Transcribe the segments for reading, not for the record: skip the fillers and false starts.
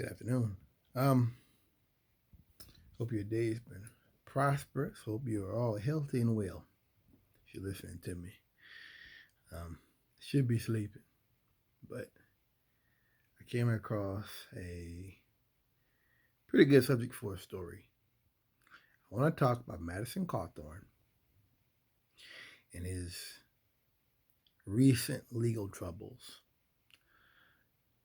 Good afternoon. Hope your day has been prosperous. Hope you're all healthy and well. If you're listening to me, should be sleeping, but I came across a pretty good subject for a story. I want to talk about Madison Cawthorn and his recent legal troubles.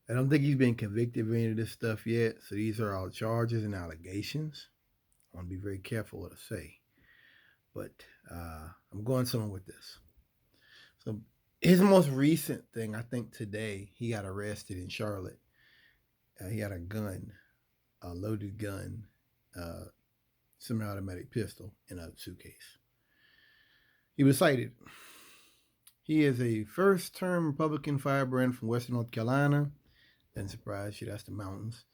I don't think he's been convicted of any of this stuff yet, so these are all charges and allegations. I want to be very careful what I say, but I'm going somewhere with this. So his most recent thing, I think today, he got arrested in Charlotte. He had a gun, a loaded gun, uh, semi-automatic pistol in a suitcase. He was cited. He is a first-term Republican firebrand from Western North Carolina. Doesn't surprise you, that's the mountains.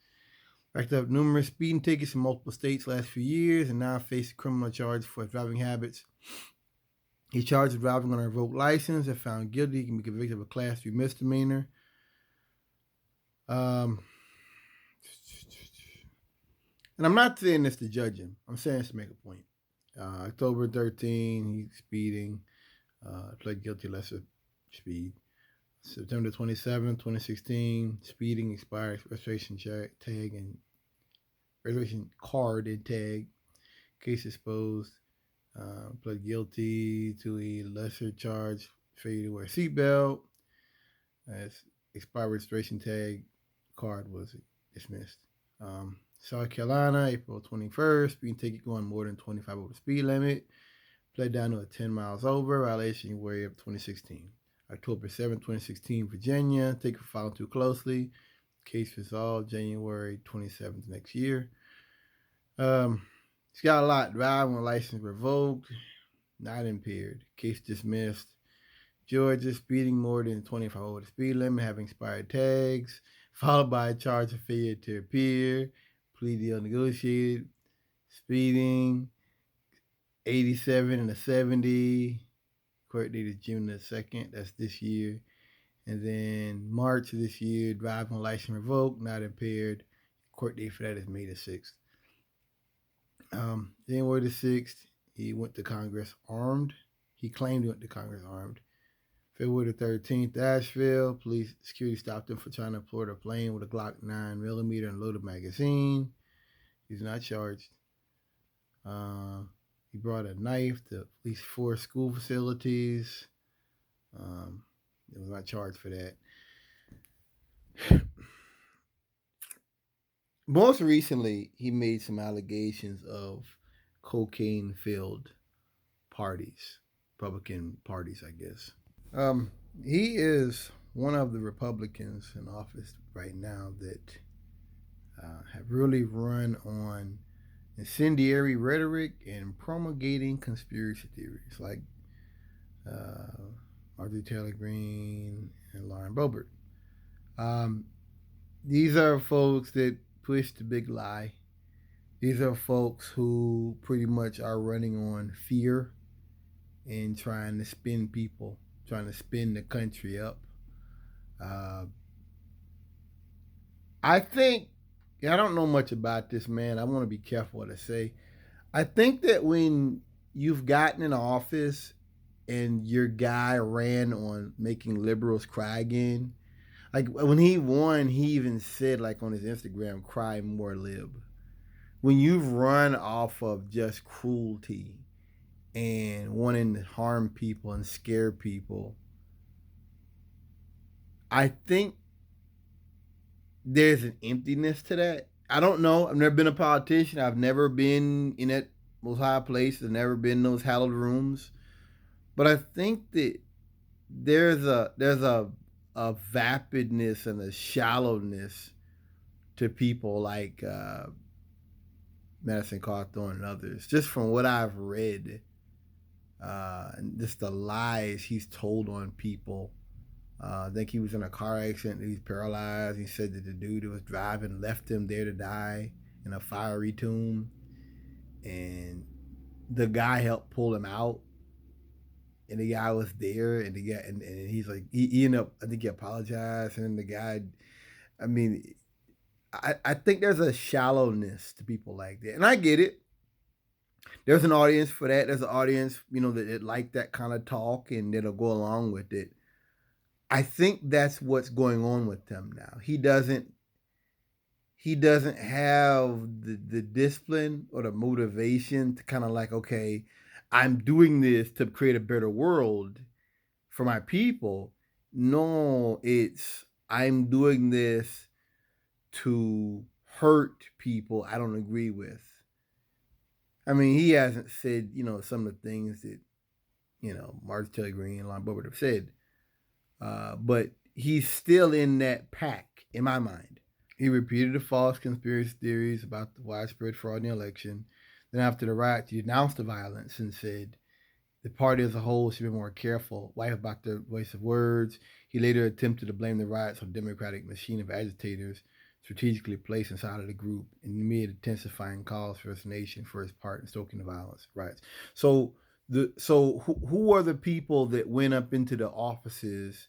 Racked up numerous speeding tickets in multiple states last few years and now faces a criminal charge for his driving habits. He's charged with driving on a revoked license. If found guilty, he can be convicted of a Class 3 misdemeanor. And I'm not saying this to judge him. I'm saying this to make a point. October 13, he's speeding. Pled guilty lesser speed. September 27, 2016, speeding, expired registration tag and registration card and tag. Case exposed. Pled guilty to a lesser charge, failure to wear a seatbelt. As expired registration tag card was dismissed. South Carolina, April 21st, speeding ticket going more than 25 over the speed limit. Pled down to a 10 miles over, violation January of 2016. October 7, 2016, Virginia, ticket for following too closely. Case resolved January 27th next year. He's got a lot. Driving license revoked, not impaired. Case dismissed. Georgia, speeding more than 25 over the speed limit, having expired tags, followed by a charge of failure to appear, plea deal negotiated, speeding, 87 and a 70. Court date is June the 2nd. That's this year. And then March of this year, driving license revoked, not impaired. Court date for that is May the 6th. January the 6th, he went to Congress armed. He claimed he went to Congress armed. February the 13th, Asheville, police security stopped him for trying to board a plane with a Glock 9mm and loaded magazine. He's not charged. He brought a knife to at least 4 school facilities. He was not charged for that. Most recently, he made some allegations of cocaine-filled parties, Republican parties, I guess. He is one of the Republicans in office right now that have really run on incendiary rhetoric and promulgating conspiracy theories like Marjorie Taylor Greene and Lauren Boebert. These are folks that push the big lie. These are folks who pretty much are running on fear and trying to spin people, trying to spin the country up. I think, I don't know much about this man. I want to be careful what I say. I think that when you've gotten in office and your guy ran on making liberals cry again, like when he won, he even said like on his Instagram, cry more lib. When you've run off of just cruelty and wanting to harm people and scare people, I think there's an emptiness to that. I don't know. I've never been a politician. I've never been in that those high places. I've never been in those hallowed rooms. But I think that there's a vapidness and a shallowness to people like Madison Cawthorn and others, just from what I've read, and just the lies he's told on people. I think he was in a car accident. He's paralyzed. He said that the dude who was driving left him there to die in a fiery tomb, and the guy helped pull him out. And the guy was there, and the guy, and he's like, he ended up, I think he apologized, and then the guy, I mean, I think there's a shallowness to people like that, and I get it. There's an audience for that. There's an audience, that like that kind of talk and that'll go along with it. I think that's what's going on with him now. He doesn't have the discipline or the motivation to kind of like, okay, I'm doing this to create a better world for my people. No, it's I'm doing this to hurt people I don't agree with. I mean, he hasn't said, some of the things that, Martin Taylor Greene and Lon Bobbitt have said. But he's still in that pack, in my mind. He repeated the false conspiracy theories about the widespread fraud in the election. Then, after the riot, he denounced the violence and said the party as a whole should be more careful, wife about their voice of words. He later attempted to blame the riots on the Democratic machine of agitators strategically placed inside of the group, and amid intensifying calls for his nation for his part in stoking the violence riots. So who are the people that went up into the offices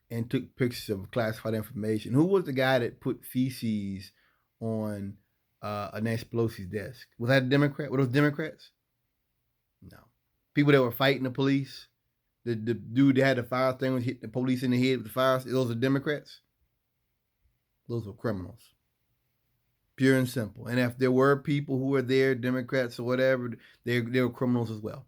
and took pictures of classified information? Who was the guy that put feces on Nancy Pelosi's desk? Was that a Democrat? Were those Democrats? No. People that were fighting the police. The dude that had the fire thing was hitting the police in the head with the fire. Those are Democrats. Those were criminals. Pure and simple. And if there were people who were there, Democrats or whatever, they were criminals as well.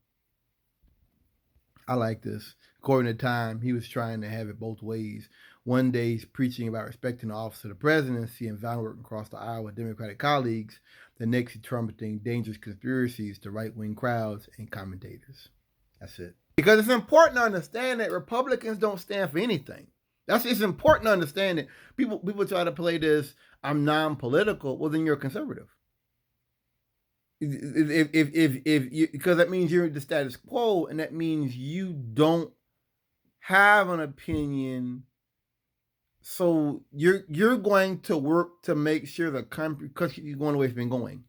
I like this. According to Time, he was trying to have it both ways. One day he's preaching about respecting the office of the presidency and vowing working across the aisle with Democratic colleagues. The next he's trumpeting dangerous conspiracies to right-wing crowds and commentators. That's it. Because it's important to understand that Republicans don't stand for anything. It's important to understand that people try to play this, I'm non-political. Well, then you're a conservative. If because that means you're the status quo, and that means you don't have an opinion. So you're going to work to make sure the country, because you're going the way it's been going.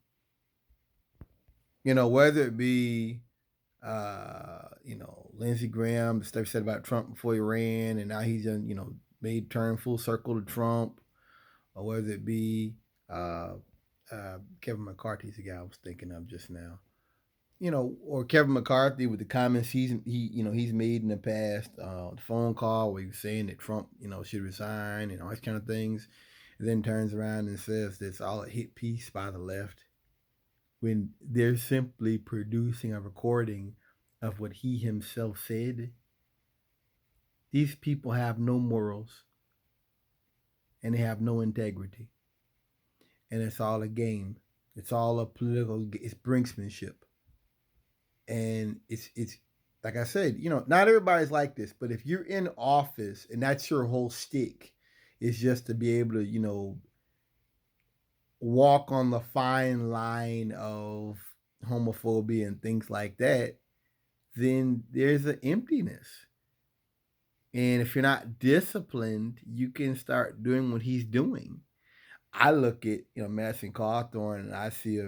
Whether it be Lindsey Graham, the stuff he said about Trump before he ran, and now he's made turn full circle to Trump, or whether it be Kevin McCarthy's the guy I was thinking of just now. Or Kevin McCarthy with the comments he's made in the past, the phone call where he was saying that Trump, should resign and all these kind of things, and then turns around and says that's all a hit piece by the left, when they're simply producing a recording of what he himself said. These people have no morals, and they have no integrity, and it's all a game. It's all a political. It's brinksmanship. And it's like I said, not everybody's like this, but if you're in office and that's your whole stick, is just to be able to, walk on the fine line of homophobia and things like that, then there's an emptiness. And if you're not disciplined, you can start doing what he's doing. I look at, Madison Cawthorn, and I see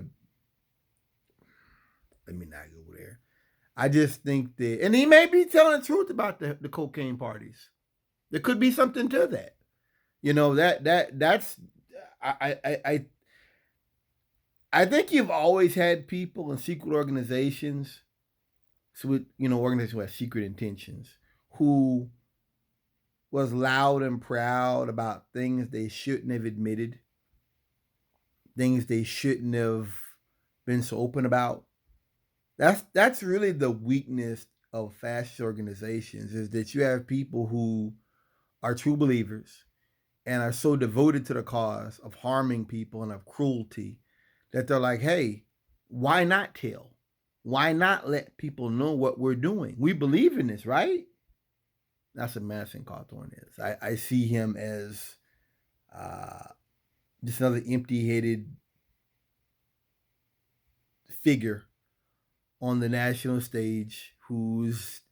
let me not go there. I just think that, and he may be telling the truth about the cocaine parties. There could be something to that. That's I think you've always had people in secret organizations, so organizations who have secret intentions, who was loud and proud about things they shouldn't have admitted, things they shouldn't have been so open about. That's really the weakness of fascist organizations, is that you have people who are true believers and are so devoted to the cause of harming people and of cruelty that they're like, hey, why not tell? Why not let people know what we're doing? We believe in this, right? That's what Madison Cawthorn is. I see him as just another empty-headed figure on the national stage who's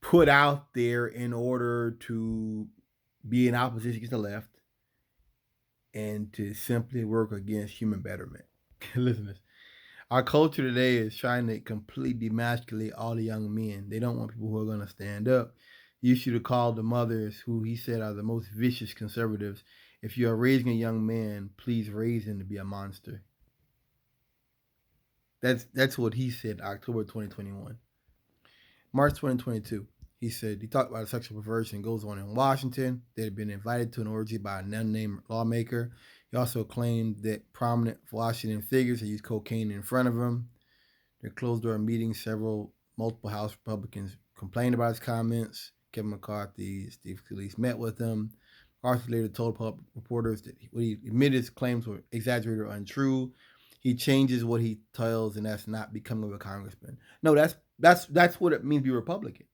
put out there in order to be in opposition against the left and to simply work against human betterment. Listen to this. Our culture today is trying to completely demasculate all the young men. They don't want people who are going to stand up. You should have called the mothers who he said are the most vicious conservatives If you are raising a young man, please raise him to be a monster. That's what he said October 2021. March 2022, he talked about a sexual perversion goes on in Washington. They had been invited to an orgy by an unnamed lawmaker. He also claimed that prominent Washington figures had used cocaine in front of him. Their closed door meetings, multiple House Republicans complained about his comments. Kevin McCarthy, Steve Scalise met with him. McCarthy later told public reporters that what he admitted his claims were exaggerated or untrue. He changes what he tells, and that's not becoming a congressman. No, that's what it means to be Republican.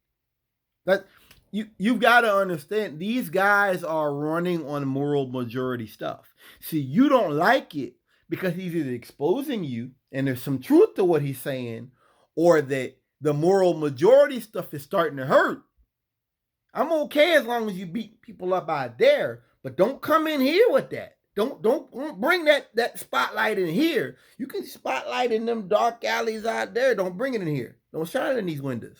That you've got to understand. These guys are running on moral majority stuff. See, you don't like it because he's either exposing you, and there's some truth to what he's saying, or that the moral majority stuff is starting to hurt. I'm okay as long as you beat people up out there, but don't come in here with that. Don't bring that spotlight in here. You can spotlight in them dark alleys out there. Don't bring it in here. Don't shine it in these windows.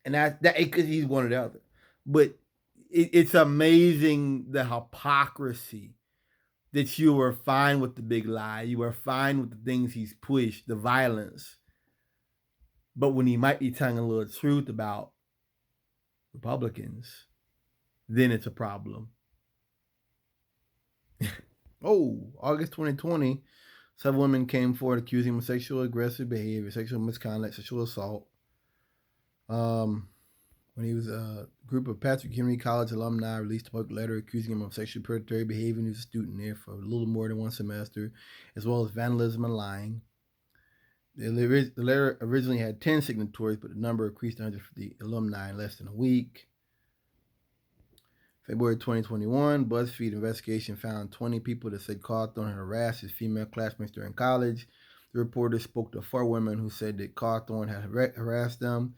And that because he's one or the other. But it's amazing the hypocrisy that you were fine with the big lie. You were fine with the things he's pushed, the violence. But when he might be telling a little truth about Republicans, then it's a problem. August 2020, 7 women came forward accusing him of sexual aggressive behavior, sexual misconduct, sexual assault. When he was a group of Patrick Henry College alumni released a public letter accusing him of sexually predatory behavior when he was a student there for a little more than one semester, as well as vandalism and lying. The letter originally had 10 signatories, but the number increased to 150 alumni in less than a week. February 2021, BuzzFeed investigation found 20 people that said Cawthorn had harassed his female classmates during college. The reporters spoke to 4 women who said that Cawthorn had harassed them.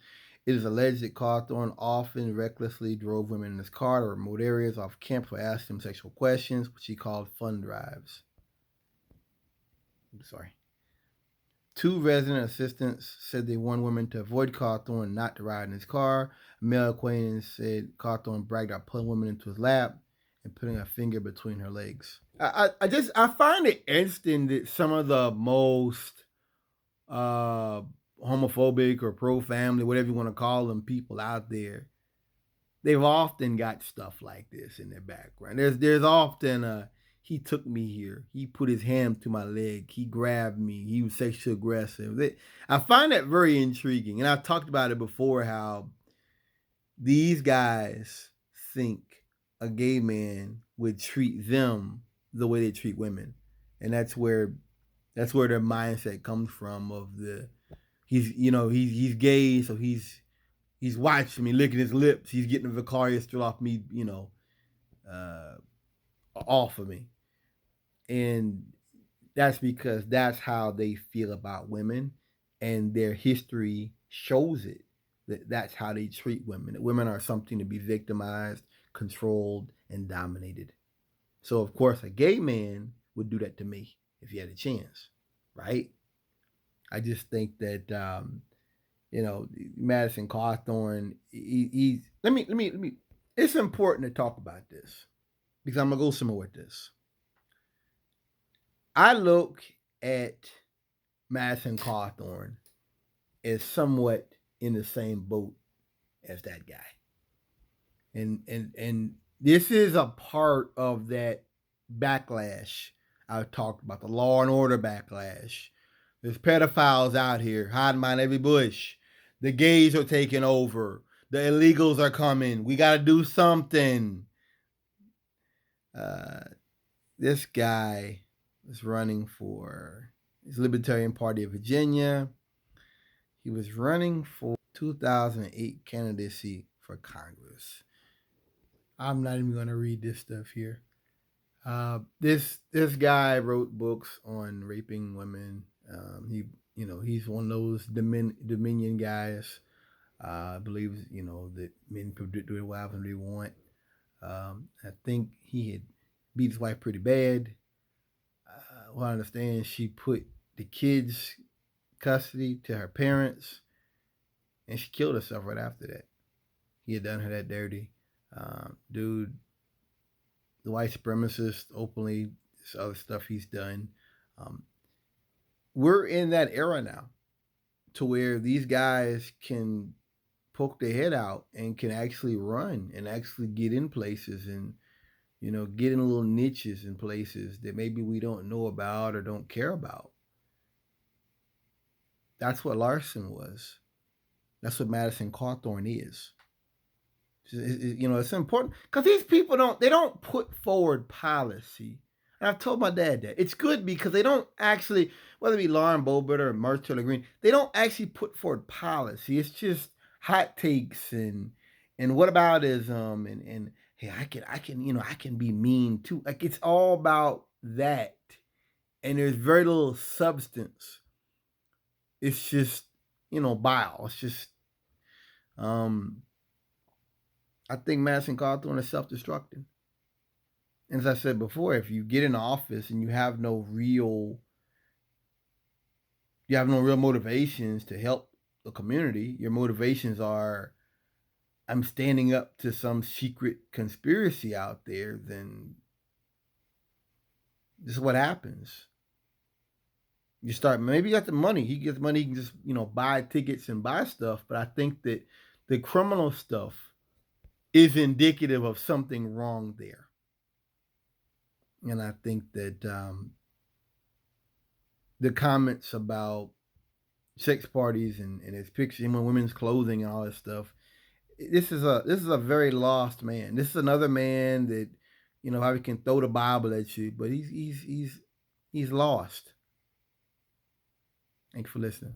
It is alleged that Cawthorn often recklessly drove women in his car to remote areas off campus for asking them sexual questions, which he called fun drives. 2 resident assistants said they warned women to avoid Cawthorn, not to ride in his car. A male acquaintance said Cawthorn bragged about pulling women into his lap and putting a finger between her legs. I find it interesting that some of the most homophobic or pro-family, whatever you want to call them, people out there, they've often got stuff like this in their background. There's often he took me here. He put his hand to my leg. He grabbed me. He was sexually aggressive. I find that very intriguing. And I've talked about it before, how these guys think a gay man would treat them the way they treat women. And that's where their mindset comes from, of he's gay, so he's watching me, licking his lips. He's getting a vicarious thrill off me, off of me. And that's because that's how they feel about women, and their history shows it. That's how they treat women. That women are something to be victimized, controlled, and dominated. So, of course, a gay man would do that to me if he had a chance, right? I just think that, Madison Cawthorn, let me, it's important to talk about this, because I'm going to go somewhere with this. I look at Madison Cawthorn as somewhat in the same boat as that guy. And this is a part of that backlash I talked about, the law and order backlash. There's pedophiles out here hiding behind every bush. The gays are taking over. The illegals are coming. We got to do something. This guy was running for his Libertarian Party of Virginia. He was running for 2008 candidacy for Congress. I'm not even going to read this stuff here. This guy wrote books on raping women. He's one of those Dominion guys. Believes that men can do their wives when they want. I think he had beat his wife pretty bad. Well, I understand she put the kids' custody to her parents, and she killed herself right after that. He had done her that dirty. Dude the white supremacist openly, this other stuff he's done. Um, we're in that era now to where these guys can poke their head out and can actually run and actually get in places and get in little niches in places that maybe we don't know about or don't care about. That's what Larson was. That's what Madison Cawthorn is. It's important because these people don't put forward policy. And I've told my dad that it's good because they don't actually, whether it be Lauren Boebert or Marshall Green, they don't actually put forward policy. It's just hot takes and whataboutism and hey, I can be mean too. Like it's all about that, and there's very little substance. It's just bile. It's just I think Madison Cawthorn is self-destructing. And as I said before, if you get in office and you have no real motivations to help the community. Your motivations are, I'm standing up to some secret conspiracy out there. Then this is what happens. You start, maybe you got the money. He gets money. He can just buy tickets and buy stuff. But I think that the criminal stuff is indicative of something wrong there. And I think that the comments about sex parties and his picture, him in women's clothing and all this stuff. This is a very lost man. This is another man that, how he can throw the Bible at you, but he's lost. Thanks for listening.